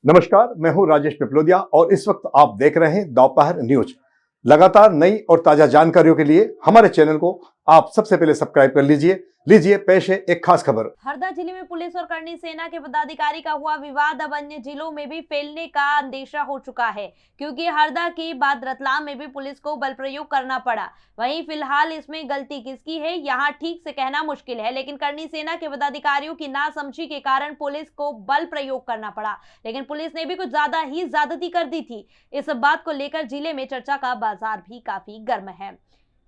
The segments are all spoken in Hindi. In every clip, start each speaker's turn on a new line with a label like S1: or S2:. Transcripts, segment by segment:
S1: नमस्कार, मैं हूं राजेश पिपलोदिया और इस वक्त आप देख रहे हैं दोपहर न्यूज। लगातार नई और ताजा जानकारियों के लिए हमारे चैनल को आप सबसे पहले सब्सक्राइब कर लीजिए। पेश है एक खास खबर।
S2: हरदा जिले में पुलिस और करनी सेना के पदाधिकारी का हुआ विवाद अब अन्य जिलों में भी फैलने का अंदेशा हो चुका है, क्योंकि हरदा के बाद रतलाम में भी पुलिस को बल प्रयोग करना पड़ा। वहीं फिलहाल इसमें गलती किसकी है यहां ठीक से कहना मुश्किल है, लेकिन करनी सेना के पदाधिकारियों की नासमझी के कारण पुलिस को बल प्रयोग करना पड़ा। लेकिन पुलिस ने भी कुछ ज्यादा ही ज्यादती कर दी थी। इस बात को लेकर जिले में चर्चा का बाजार भी काफी गर्म है।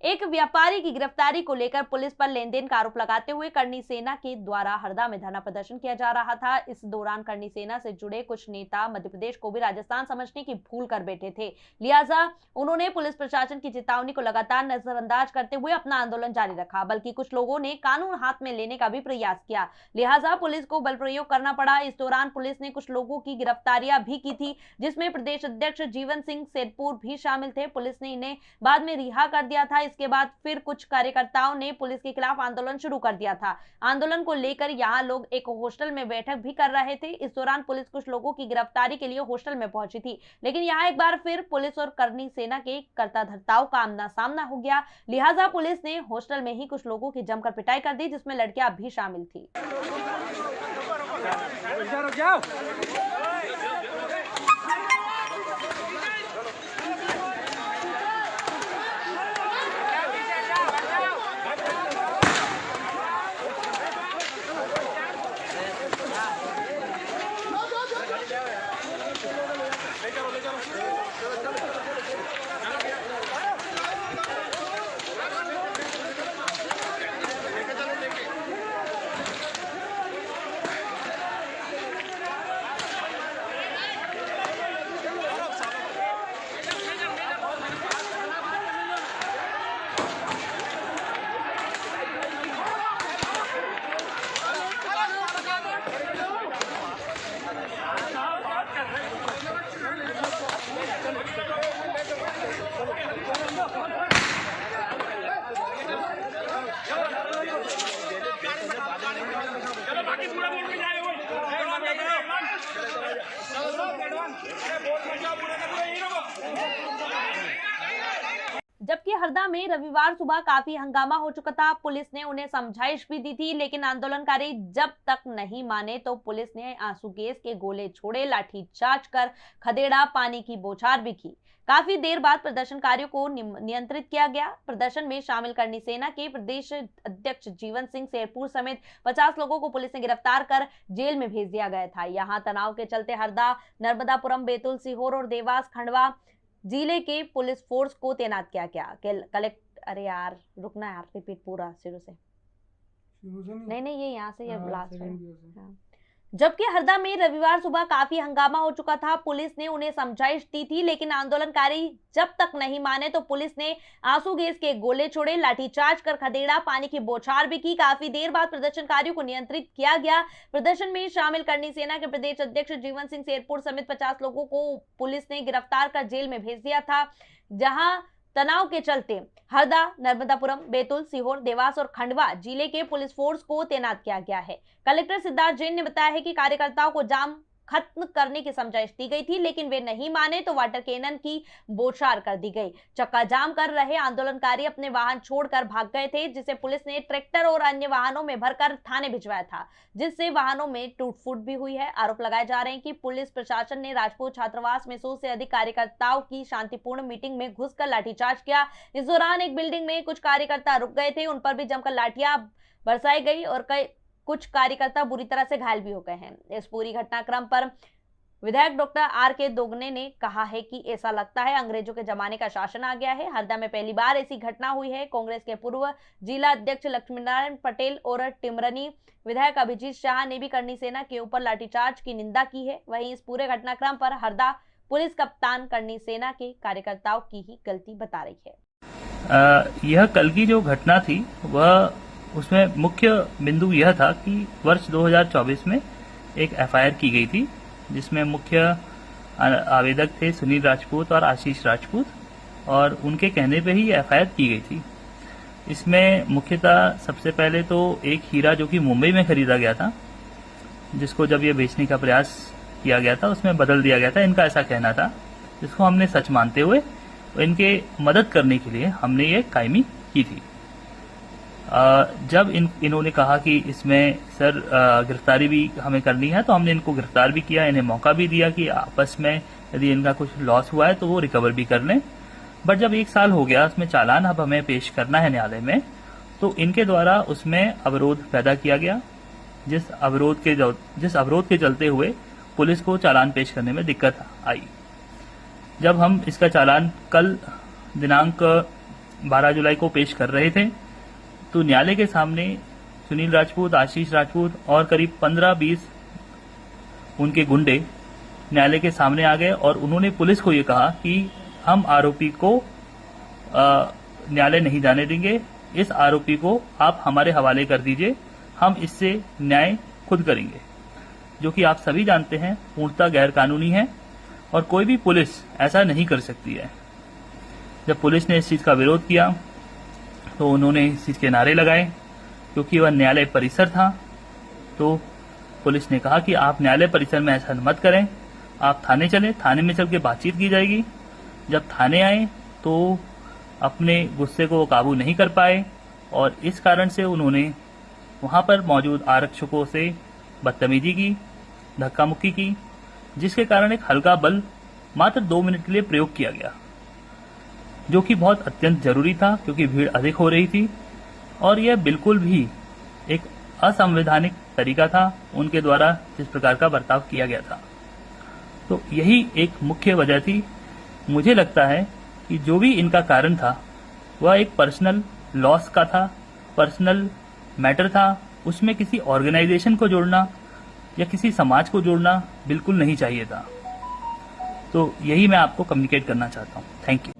S2: एक व्यापारी की गिरफ्तारी को लेकर पुलिस पर लेनदेन का आरोप लगाते हुए करनी सेना के द्वारा हरदा में धरना प्रदर्शन किया जा रहा था। इस दौरान करनी सेना से जुड़े कुछ नेता मध्य प्रदेश को भी राजस्थान समझने की भूल कर बैठे थे, लिहाजा उन्होंने पुलिस प्रशासन की चेतावनी को लगातार नजरअंदाज करते हुए अपना आंदोलन जारी रखा। बल्कि कुछ लोगों ने कानून हाथ में लेने का भी प्रयास किया, लिहाजा पुलिस को बल प्रयोग करना पड़ा। इस दौरान पुलिस ने कुछ लोगों की गिरफ्तारियां भी की थी, जिसमें प्रदेश अध्यक्ष जीवन सिंह सेरपुर भी शामिल थे। पुलिस ने इन्हें बाद में रिहा कर दिया था। इसके बाद फिर कुछ कार्यकर्ताओं ने पुलिस के खिलाफ आंदोलन शुरू कर दिया था। आंदोलन को लेकर यहां लोग एक हॉस्टल में बैठक भी कर रहे थे। इस दौरान पुलिस कुछ लोगों की गिरफ्तारी के लिए हॉस्टल में पहुंची थी, लेकिन यहां एक बार फिर पुलिस और करनी सेना के कर्ता धर्ताओं का आमना सामना हो गया। लिहाजा पुलिस ने हॉस्टल में ही कुछ लोगों की जमकर पिटाई कर दी, जिसमें लड़कियां भी शामिल थी। जबकि हरदा में रविवार सुबह काफी हंगामा हो चुका था। पुलिस ने उन्हें समझाइश भी दी थी, लेकिन आंदोलनकारी जब तक नहीं माने तो पुलिस ने आंसू गैस के गोले छोड़े, लाठीचार्ज कर खदेड़ा, पानी की बौछार भी की। काफी देर बाद प्रदर्शनकारियों को नियंत्रित किया गया। प्रदर्शन में शामिल करनी सेना के प्रदेश अध्यक्ष जीवन सिंह सेरपुर समेत 50 लोगों को पुलिस ने गिरफ्तार कर जेल में भेज दिया गया था। यहाँ तनाव के चलते हरदा, नर्मदापुरम, बैतूल, सीहोर और देवास, खंडवा जिले के पुलिस फोर्स को तैनात किया गया। अरे यार रुकना यार, रिपीट पूरा शुरू से। नहीं ये यहाँ से ये लास्ट है। जबकि हरदा में रविवार सुबह काफी हंगामा हो चुका था। पुलिस ने उन्हें समझाइश दी थी, लेकिन आंदोलनकारी जब तक नहीं माने तो पुलिस ने आंसू गैस के गोले छोड़े, लाठीचार्ज कर खदेड़ा, पानी की बौछार भी की। काफी देर बाद प्रदर्शनकारियों को नियंत्रित किया गया। प्रदर्शन में शामिल करनी सेना के प्रदेश अध्यक्ष जीवन सिंह सेरपुर समेत 50 लोगों को पुलिस ने गिरफ्तार कर जेल में भेज दिया था। जहां तनाव के चलते हरदा, नर्मदापुरम, बैतूल, सीहोर, देवास और खंडवा जिले के पुलिस फोर्स को तैनात किया गया है। कलेक्टर सिद्धार्थ जैन ने बताया है कि कार्यकर्ताओं को जाम खत्म करने की समझाइश दी गई थी, लेकिन वे नहीं माने तो वाटर कैनन की बौछार कर दी गई। चक्का जाम कर रहे आंदोलनकारी अपने वाहन छोड़कर भाग गए थे, जिसे पुलिस ने ट्रैक्टर और अन्य वाहनों में भरकर थाने भिजवाया था, जिससे वाहनों में टूट-फूट भी हुई है। आरोप लगाए जा रहे हैं कि पुलिस प्रशासन ने राजपूत छात्रावास में 100 से अधिक कार्यकर्ताओं की शांतिपूर्ण मीटिंग में घुसकर लाठीचार्ज किया। इस दौरान एक बिल्डिंग में कुछ कार्यकर्ता रुक गए थे, उन पर भी जमकर लाठियां बरसाई गई और कुछ कार्यकर्ता बुरी तरह से घायल भी हो गए हैं। इस पूरी घटनाक्रम पर विधायक डॉक्टर आर.के. दोगने ने कहा है कि ऐसा लगता है अंग्रेजों के जमाने का शासन आ गया है। हरदा में पहली बार ऐसी घटना हुई है। कांग्रेस के पूर्व जिला अध्यक्ष लक्ष्मीनारायण पटेल और टिमरनी विधायक अभिजीत शाह ने भी करनी सेना के ऊपर लाठीचार्ज की निंदा की है। वहीं इस पूरे घटनाक्रम पर हरदा पुलिस कप्तान करनी सेना के कार्यकर्ताओं की ही गलती बता रही है।
S3: यह कल की जो घटना थी वह उसमें मुख्य बिंदु यह था कि वर्ष 2024 में एक एफआईआर की गई थी, जिसमें मुख्य आवेदक थे सुनील राजपूत और आशीष राजपूत, और उनके कहने पे ही एफआईआर की गई थी। इसमें मुख्यतः सबसे पहले तो एक हीरा जो कि मुंबई में खरीदा गया था, जिसको जब ये बेचने का प्रयास किया गया था उसमें बदल दिया गया था, इनका ऐसा कहना था, जिसको हमने सच मानते हुए इनके मदद करने के लिए हमने ये कायमी की थी। जब इन्होंने कहा कि इसमें सर गिरफ्तारी भी हमें करनी है, तो हमने इनको गिरफ्तार भी किया, इन्हें मौका भी दिया कि आपस में यदि इनका कुछ लॉस हुआ है तो वो रिकवर भी कर लें। बट जब 1 साल हो गया, उसमें चालान अब हमें पेश करना है न्यायालय में, तो इनके द्वारा उसमें अवरोध पैदा किया गया, जिस अवरोध के चलते हुए पुलिस को चालान पेश करने में दिक्कत आई। जब हम इसका चालान कल दिनांक 12 जुलाई को पेश कर रहे थे, तो न्यायालय के सामने सुनील राजपूत, आशीष राजपूत और करीब 15-20 उनके गुंडे न्यायालय के सामने आ गए और उन्होंने पुलिस को ये कहा कि हम आरोपी को न्यायालय नहीं जाने देंगे, इस आरोपी को आप हमारे हवाले कर दीजिए, हम इससे न्याय खुद करेंगे, जो कि आप सभी जानते हैं पूर्णतः गैर कानूनी है और कोई भी पुलिस ऐसा नहीं कर सकती है। जब पुलिस ने इस चीज का विरोध किया तो उन्होंने इस चीज के नारे लगाए, क्योंकि वह न्यायालय परिसर था। तो पुलिस ने कहा कि आप न्यायालय परिसर में ऐसा मत करें, आप थाने चलें, थाने में चल के बातचीत की जाएगी। जब थाने आए तो अपने गुस्से को काबू नहीं कर पाए और इस कारण से उन्होंने वहां पर मौजूद आरक्षकों से बदतमीजी की, धक्का मुक्की की, जिसके कारण एक हल्का बल मात्र 2 मिनट के लिए प्रयोग किया गया, जो कि बहुत अत्यंत जरूरी था क्योंकि भीड़ अधिक हो रही थी और यह बिल्कुल भी एक असंवैधानिक तरीका था उनके द्वारा जिस प्रकार का बर्ताव किया गया था। तो यही एक मुख्य वजह थी। मुझे लगता है कि जो भी इनका कारण था वह एक पर्सनल लॉस का था, पर्सनल मैटर था, उसमें किसी ऑर्गेनाइजेशन को जोड़ना या किसी समाज को जोड़ना बिल्कुल नहीं चाहिए था। तो यही मैं आपको कम्युनिकेट करना चाहता हूँ। Thank you.